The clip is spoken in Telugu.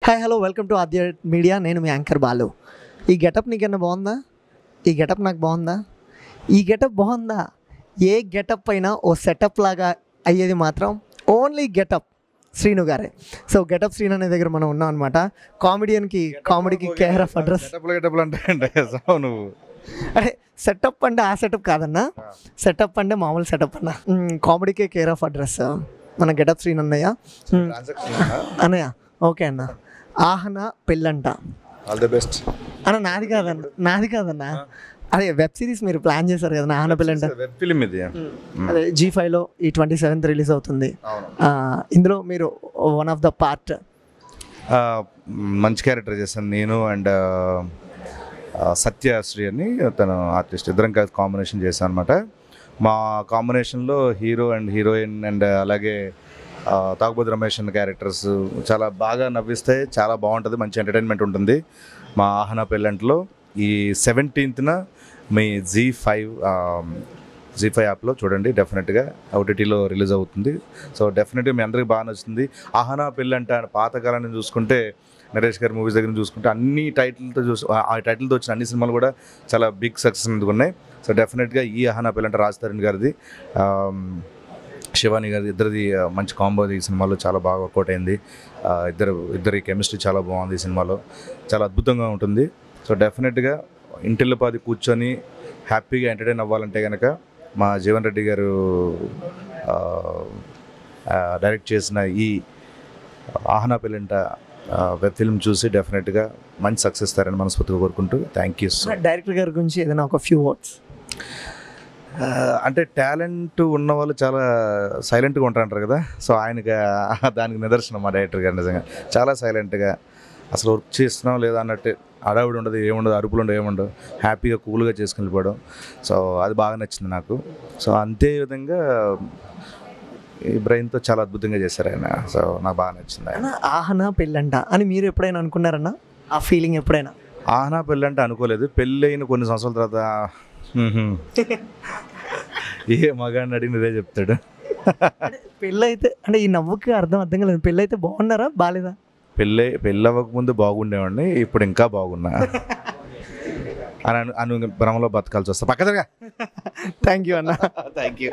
Hi hello welcome to Aadya media. నేను మీ యాంకర్ బాలు. ఈ గెటప్ నీకన్నా బాగుందా? ఈ గెటప్ నాకు బాగుందా? ఈ గెటప్ బాగుందా? ఏ గెటప్ అయినా ఓ సెటప్ లాగా అయ్యేది మాత్రం ఓన్లీ గెటప్ శ్రీను గారే. సో గెటప్ శ్రీను అనే దగ్గర మనం ఉన్నాం అనమాట. కామెడీకి కేర్ ఆఫ్ అడ్రస్. నువ్వు అంటే సెటప్ అంటే ఆ సెటప్ కాదన్నా, సెటప్ అంటే మామూలు సెటప్ అన్న. కామెడీకే కేర్ ఆఫ్ అడ్రస్ మన గెటప్ శ్రీను అన్నయ్య. అన్నయ్య ఓకే అన్న. ఆహనా పెళ్ళంట. ఆల్ ది బెస్ట్ అన్న. నాది కాదన్న అదే వెబ్ సిరీస్ మీరు ప్లాన్ చేశారు కదా, ఆహనా పెళ్ళంట. వెబ్ ఫిల్మ్ ఇది. అదే G5లో ఈ 27th రిలీజ్ అవుతుంది. ఇందులో మీరు వన్ ఆఫ్ ద పార్ట్. మంచి క్యారెక్టర్ చేశాను నేను అండ్ సత్యశ్రీ అని తను ఆర్టిస్ట్, ఇద్దరం కలిసి కాంబినేషన్ చేశాను అనమాట. మా కాంబినేషన్లో హీరో అండ్ హీరోయిన్ అండ్ అలాగే తాగుబోతు రమేష్ అన్న క్యారెక్టర్స్ చాలా బాగా నవ్విస్తాయి, చాలా బాగుంటుంది, మంచి ఎంటర్టైన్మెంట్ ఉంటుంది. మా ఆహనా పెళ్ళంట్లో ఈ 17th మీ జీ5 యాప్లో చూడండి. డెఫినెట్గా OTTలో రిలీజ్ అవుతుంది. సో డెఫినెట్గా మీ అందరికీ బాగా నచ్చుతుంది. ఆహనా పెళ్ళంట పాతకాలాన్ని చూసుకుంటే నరేష్ గారి మూవీస్ దగ్గర చూసుకుంటే అన్ని ఆ టైటిల్తో వచ్చిన అన్ని సినిమాలు కూడా చాలా బిగ్ సక్సెస్ అందుకున్నాయి. సో డెఫినెట్గా ఈ ఆహనా పెళ్ళంట రాజ్ తరుణ్ గారిది, శివాని గారి ఇద్దరిది మంచి కాంబో ఈ సినిమాలో చాలా బాగా వర్కౌట్ అయింది. ఇద్దరి కెమిస్ట్రీ చాలా బాగుంది ఈ సినిమాలో, చాలా అద్భుతంగా ఉంటుంది. సో డెఫినెట్గా ఇంటిల్లిపాది కూర్చొని హ్యాపీగా ఎంటర్టైన్ అవ్వాలంటే కనుక మా జీవన్ రెడ్డి గారు డైరెక్ట్ చేసిన ఈ ఆహనా పెళ్ళంట వెబ్ ఫిల్మ్ చూసి డెఫినెట్గా మంచి సక్సెస్ ఇస్తారని మనస్ఫూర్తిగా కోరుకుంటూ థ్యాంక్ యూ. సో డైరెక్టర్ గారి గురించి ఏదైనా ఒక ఫ్యూ వర్డ్స్. అంటే టాలెంట్ ఉన్న వాళ్ళు చాలా సైలెంట్గా ఉంటారంటారు కదా, సో ఆయనకి దానికి నిదర్శనం మా డైరెక్టర్ గారు. నిజంగా చాలా సైలెంట్గా అసలు వర్క్ చేస్తున్నాం లేదా అన్నట్టు, అడావిడి ఉండదు, ఏముండదు, అరుపులు ఉండదు, ఏముండదు, హ్యాపీగా కూల్గా చేసుకుని వెళ్ళిపోవడం. సో అది బాగా నచ్చింది నాకు. సో అంతే విధంగా ఈ బ్రెయిన్తో చాలా అద్భుతంగా చేశారు ఆయన. సో నాకు బాగా నచ్చింది ఆయన. ఆహనా పెళ్ళంట అని మీరు ఎప్పుడైనా అనుకున్నారన్నా? ఆ ఫీలింగ్ ఎప్పుడైనా? ఆహనా పెళ్ళంటే అనుకోలేదు. పెళ్ళి అయిన కొన్ని సంవత్సరాల తర్వాత ఏ మగాడిని అడిగిన ఇదే చెప్తాడు. పెళ్ళైతే అంటే ఈ నవ్వుకి అర్థం కాలేదు. పెళ్ళైతే బాగున్నారా బాగాలేదా? పెళ్ళి అవ్వకముందు బాగుండేవాడిని, ఇప్పుడు ఇంకా బాగున్నా అని భ్రమలో బతకాల్సి వస్తా. పక్కదగా. థ్యాంక్ యూ అన్న. Thank you.